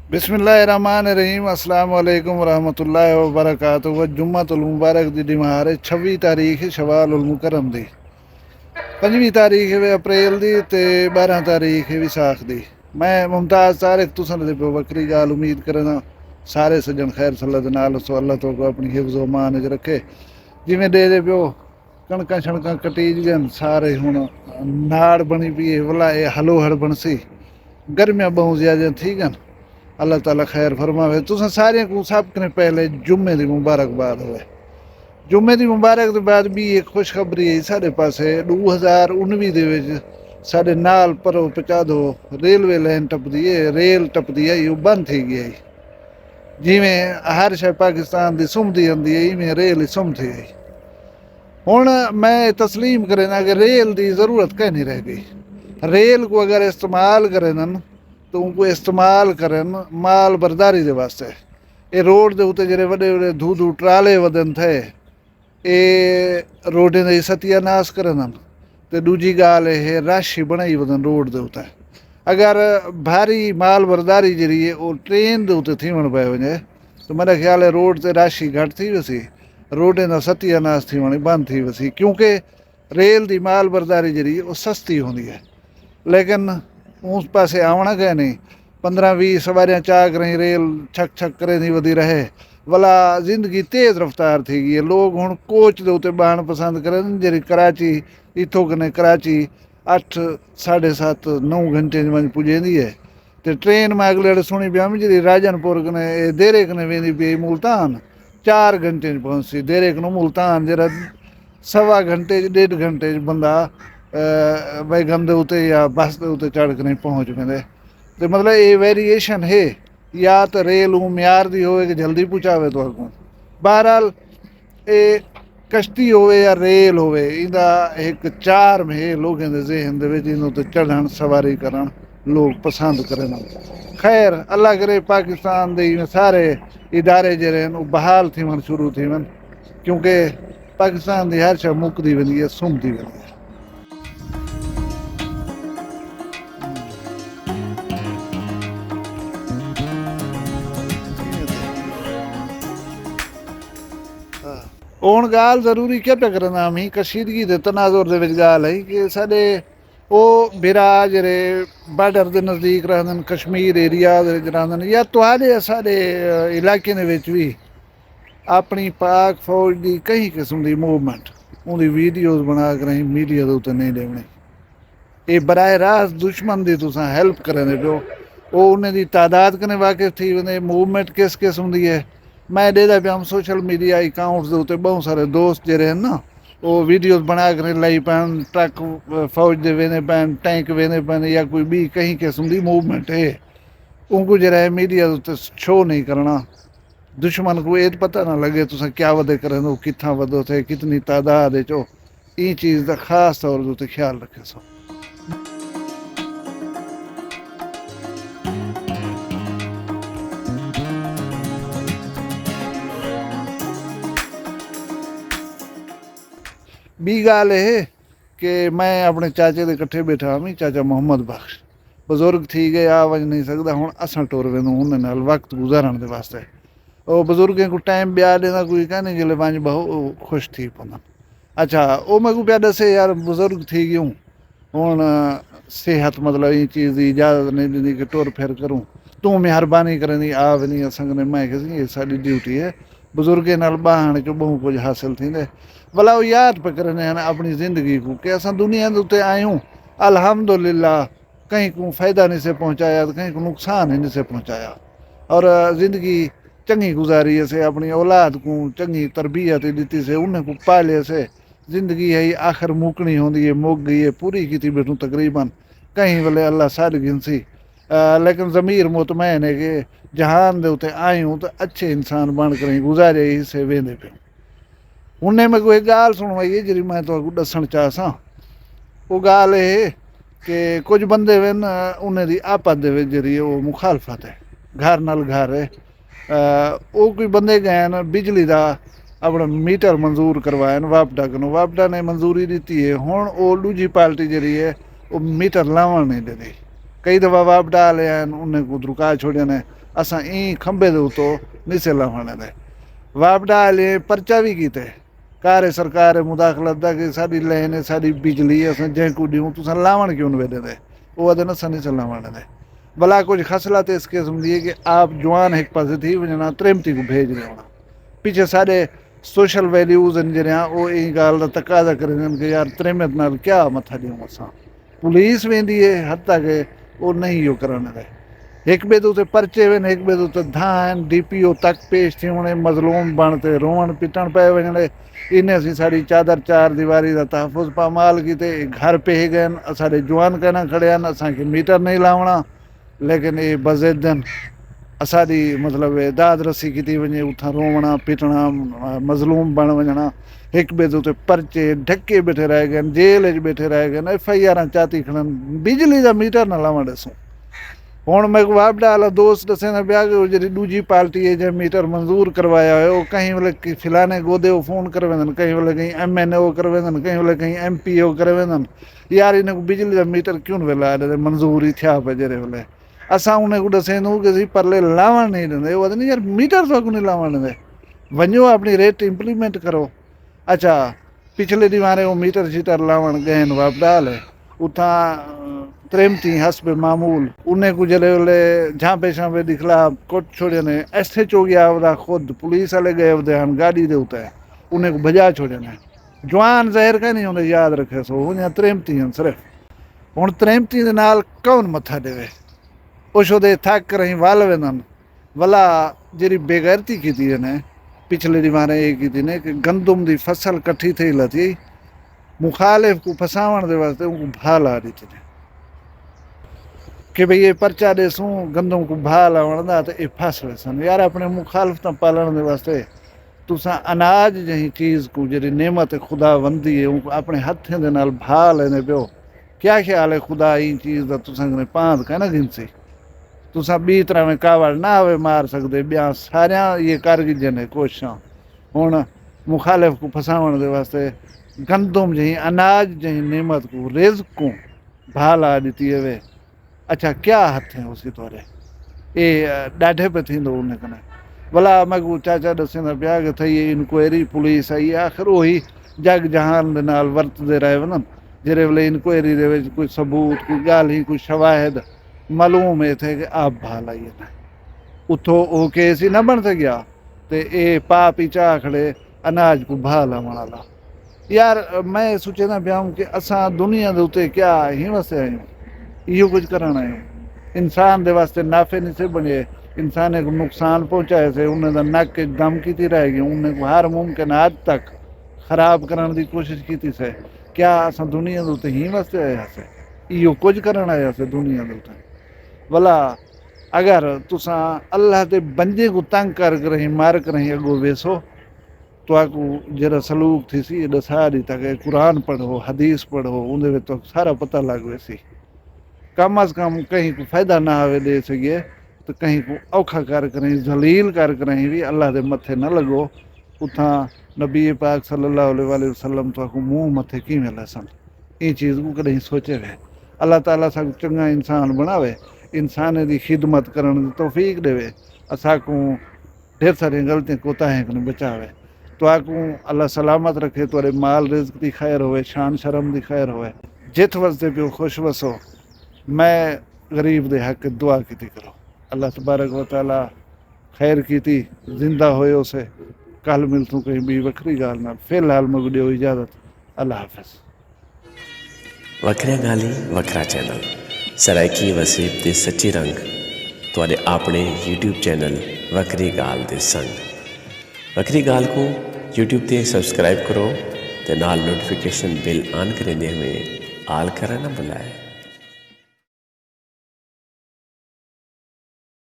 बिस्मिल्लाहिर्रहमानिर्रहीम अस्सलाम वालेकुम रहमतुल्लाहि व बरकातुहू। जुम्मतुल मुबारक दी दिमार 26 तारीख शवाल उल मुकरम दी, 5वीं तारीख वे अप्रैल दी ते 12 तारीख विसाख दी। मैं मुमताज़ तारिक तुसन दे पियो बकरी गाल उम्मीद करना सारे सज्जन खैर सल्ला दे नाल सो अल्लाह तो को अपनी हिफ्ज़ व मान च रखे। जिमें दे पियो कणकां शणकां कटीज गन सारे हुण नाड़ बनी पई वला ये हलो हड़ बनसी गर्मियां बहुत ज्यादा थी गन। अल्लाह ताला खैर फरमावे। तुसें सारे को सब कने पहले जुम्मे दी मुबारकबाद होवे। जुम्मे दी मुबारक तो बाद भी एक खुशखबरी है साढ़े पासे 2019 दे विच साढ़े नाल परो पचादो रेलवे लाइन टपदी है, रेल टपदी है, ये बंद थी गई है। जिमें हर शय पाकिस्तान दी सुमदी आंदी है इवें रेल सुम थी गई। हुण मैं तस्लीम करेना कि रेल दी जरूरत कहीं नहीं रह गई। रेल को अगर इस्तेमाल करेन तो उनको इस्तेमाल करन माल बरदारी दे वास्ते। ये रोड दे उत्ते जेड़े वड्डे वड्डे धू ट्राले वधन थे ये रोडें दा सत्यानाश करन ते दूजी गाल ये रश ही बनाई वधन रोड दे उत्ते। अगर भारी माल बरदारी जी है वो ट्रेन दे उत्ते थीवण पए वञे तो मेरा ख्याल है रोड ते रश ही घट थी वसी, रोडें दा सत्यानाश थीवण बंद थी वसी। क्योंकि रेल दी माल बरदारी जी है वो सस्ती होंदी है, लेकिन उस पासे आवना गए नहीं। 15-20 सवारियां चाक रही रेल छक छक करे नहीं वधी रहे वाला जिंदगी तेज रफ्तार थी गई है। लोग हुण कोच दे उत्ते बहण पसंद करन जी कराची इथों कने कराची 8 7:30 9 घंटे में पुजेंदी है। तो ट्रेन में अगले अड़े सुनी पिया जी राजनपुर कने देरे कने वेंदी पई मुल्तान 4 घंटे पहुंचती। देरे कनो मुल्तान जरा 1.25 घंटे 1.5 घंटे बंदा वैगन दे उत्ते या बस दे उत्ते चढ़ के नहीं पहुँच पेंदे। तो मतलब ये वेरीएशन है या तो रेल म्यार दी होवे कि जल्दी पहुँचावे तो अगों। बहरहाल ये कश्ती होवे या रेल होवे इंदा एक चार्म है लोगों के जहन दे विच। इन्हों ते चढ़न सवारी करन लोग पसंद करन। खैर अल्लाह करे पाकिस्तान दे सारे इदारे जड़े हैं बहाल थीवन शुरू थीवन, क्योंकि पाकिस्तान की हर शय मुकदी वेंदी है सुमदी वेंदी है। हुण गाल जरूरी क्या पे करना हम ही कशीदगी दे तनाजुर दे विच गाल है कि साडे वो बिरा जेरे बार्डर दे नज़दीक रहंदन कश्मीर एरिया दे विच रहंदन या तुहाडे साडे इलाके दे विच भी अपनी पाक फौज दी कई किस्म दी मूवमेंट उहदी वीडियोज़ बना कर असीं मीडिया दे उत्ते नहीं देवणे। ये बराह रास्त दुश्मन दी तुसां हैल्प करने पियो। वो उन्हें दी तादाद कने वाकिफ थी वेंदे मूवमेंट किस किस्म दी है। मैं देदा पिया सोशल मीडिया अकाउंट्स दे उत्ते बहुत सारे दोस्त जेड़े हैं ना वो वीडियोज़ बना कर लाई पैन ट्रक फौज दे वेंदे पैन टैंक वेंदे पैन या कोई भी कहीं किस्म दी मूवमेंट है उनको जरा है मीडिया उत्ते शो नहीं करना। दुश्मन को ये पता ना लगे तुसां क्या वधे करें हो कित्थां वधो थे कितनी तादाद चो। ये चीज़ का खास तौर दे उत्ते ख्याल रखे सो। बी गाल है कि मैं अपने चाचे के कट्ठे बैठा हमी चाचा मोहम्मद बख्श बजुर्ग थी गए आ वज नहीं सकता हूँ असां टुर वेंदो उन्हें नाल वक्त गुजारण दे वास्ते। वो बुजुर्गें को टाइम ब्याह देना कोई कहने जिले पंहिंजी बहु खुश थी पवंदन। अच्छा वो मैं को पिया दसे यार बुजुर्ग थी गयूं हुण सेहत मतलब ये चीज़ की इजाज़त नहीं दी कि टुर फिर करूँ तू मेहरबानी करेंदी आ वनी असंग ने मैं कि साडी ड्यूटी है बुजुर्गें नाल बाहण चो बहुत कुछ हासिल थींदे। भला वो याद पे करने हैं अपनी ज़िंदगी को कि असां दुनिया के उत्ते आयूं अल्हम्दुलिल्लाह कहीं को फ़ायदा नहीं से पहुँचाया तो कहीं को नुकसान ही नहीं से पहुँचाया और ज़िंदगी चंगी गुजारी से अपनी औलाद को चंगी तरबियत दी से उन्हें को पाले से ज़िंदगी है आखिर मुकनी होंदी है मुक गई है पूरी की बैठूँ तकरीबन कहीं वाले अल्लाह सारी गिनसी। लेकिन ज़मीर मुतमैन है कि जहान दे उत्ते आयूं तो अच्छे इंसान बन कर गुजारे ही से वेंदे पे। उन्हें मैं कोई गाल सुनवाई है जी मैं तो दसन चाहसा। वो गाल है कि कुछ बंदे वन उन्हें दी आपत दे जी वो मुखालफत है घर नाल घर है। वो कोई बंदे गए न बिजली का अपना मीटर मंजूर करवाया वापडा को वापडा ने मंजूरी दी है हुण वो दूजी पार्टी जी है वो मीटर लावण नहीं देती। कई दफ़ा वापडा वाले उन्हें को रुका छोड़े ने असां ई खंबे दे उतो नहीं से लावण दे वापडा वाले परचा भी कीते कारे सरकार मुदाखलत दा कि साडी लेन साडी बिजली असां जंहिंकू ॾियूं तुसां लावण क्यों नहीं वेंदे वो आदे न असां नहीं से लावण दे भला कुछ खसलात इस किस्म दी है कि आप जवान एक पासे थी वञना त्रेमती को भेज रहे होना पीछे साढ़े सोशल वैल्यूज़ जरिया वो यही गाल का तकाजा करें कि यार त्रेमत नाल क्या मथा ॾियूं असां पुलिस वेंदी है हद के वो नहीं इहो करण दे एक ॿिए ते परचे वन एक ॿिए ते धान DPO तक पेश थी वञे मज़लूम बण ते रोअण पिटण पए वञे इन असीं साड़ी चादर चार दीवारी का तहफ़ुज़ पामाल कीते घर पे गए असाडे जवान कहना खड़े हैं असांखे मीटर नहीं लावणा लेकिन ये बज़ेदन असाडी मतलब दाद रसी की वञे उथां रोवणा पिटणा मज़लूम बण वञणा एक ॿिए ते परचे ढके बैठे रह गए जेल च बैठे रह गए FIR चाती खणन बिजली का मीटर न लावण ॾिसूं हुण मैं वापडा वाला दोस्त दसें पिया कि जी दूजी पार्टी जो मीटर मंजूर करवाया हो कहीं वेले फिलाने गोदे फोन कर वेंदन कहीं वेले कहीं MNO कर वेंदन कहीं वेले कहीं MPO कर वेंदन यार इन बिजली का मीटर क्यों वेला मंजूर ही थिया पे जरे वेले असां उन को दसेंदूं कि परले लावण नहीं देंदे वो नहीं यार मीटर तो नहीं लावण देंदे वञो अपनी रेट इम्प्लीमेंट करो अच्छा पिछले दीवारे वो मीटर शीटर लावण गए वापडा वाले उतां त्रेमती हसब मामूल उन्हें को जले वेले झांपे छांपे दिखला कोट छोड़े ने ऐसे चो गया वदा खुद पुलिस वाले गए वदे हम गाड़ी दे उते उन्हें को भजा छोड़े ने जवान ज़हर का नहीं उन्हें याद रखे सो उन्हें त्रेमती हैं सिर्फ हुण त्रेमती दे नाल कौन मथा देवे ओशोदे थक रही वाल वेंदन भला जी बेगैरती की थी ने पिछले दीवारे ये की थी ने कि गंदम की फसल कट्ठी थी लथी मुखालिफ को फसावण दे वास्ते उनको भाल आ रही थी कि भाई ये परचा ॾेसूं गंदम को भाल वणंदा तो ये फस वेसन यार अपने मुखालिफ तां पालण दे वास्ते तुसां अनाज जही चीज़ को जी नेमत खुदा वंदी है उनको अपने हथें दे नाल भा लेने पियो क्या ख्याल है खुदा ई चीज़ का तुसां कने पांध कहना गिनसी तुसां बी तरह में कावड़ ना आवे मार सकते ब्याह सारिया ये कारगिज ने कोशिशां हुण मुखालिफ को फसावण दे वास्ते गंदम जही अनाज जही नेमत को रिज़्क़ को भाल आ ॾिठी वे अच्छा क्या हथ हैं उसके तौरे ये ॾाढे पे थींदो उन कने भला मगू चाचा दसेंदा पिया कि थई इंक्वायरी पुलिस आई आखिर वही जग जहान दे नाल वरतदे रहे वञनि जेरे वेले इंक्वायरी दे विच कोई सबूत कोई गाल ही कोई शवाहिद मालूम है थे कि आप भाल आई है उतो वो केस ही न बन सकिया ते ए पाप ही चाह खड़े अनाज को भाल वाला यार मैं सोचेंदा पिया कि असां दुनिया दे उते क्या ही वसे आयूं इहो कुछ करण आयूं इंसान दे वास्ते नाफे नहीं से बने इंसान को नुकसान पहुंचाए से उन्हें नक दम की रहेगी उन्हें हर मुमकिन हद तक खराब करने की कोशिश की से क्या असां दुनिया के उत्ते ही वास्ते आया से इहो कुछ करन आया से दुनिया के उत्ते भला अगर तुसां अल्लाह के बंदे को तंग कर रही मार कर रही अगो वेसो तो आकू जरा सलूक थी सी दसा दी तक कुरान पढ़ो हदीस पढ़ो उन्हें तो सारा पता लग वैसी कम अज कम कहीं को फायदा ना आवे दे सके तो कहीं को औखा कर करें जलील कर करें भी अल्लाह के मथे न लगो उथा नबी पाक सल्लल्लाहु अलैहि वसल्लम तो मुंह मथे किवें लसन ये चीज़ को कहीं सोचे वे अल्लाह ताला सा चंगा इंसान बनावे इंसान की खिदमत करने की तौफीक देवे असा को ढेर सारी गलतियां कोताहें को बचावे तो आकू अल्लाह सलामत रखे तोरे माल रिज़्क़ की खैर होवे शान शर्म की खैर होवे जित वसदे पियो खुश वसो मैं गरीब दे हक दुआ की करो अल्लाह तबारक व तआला खैर की जिंदा होयो से कल मिलतूं कहीं भी वखरी गाल ना फिलहाल मुझे दियो इजाज़त अल्लाह हाफ़िज़ वखरिया गाली वखरा चैनल सराइकी वसीब दे सच्ची रंग तुहाडे अपने YouTube चैनल वखरी गाल दे संग वखरी गाल को YouTube ते सब्सक्राइब करो ते नाल नोटिफिकेशन बिल ऑन करेंदे हुए आल करना ना भुलाए।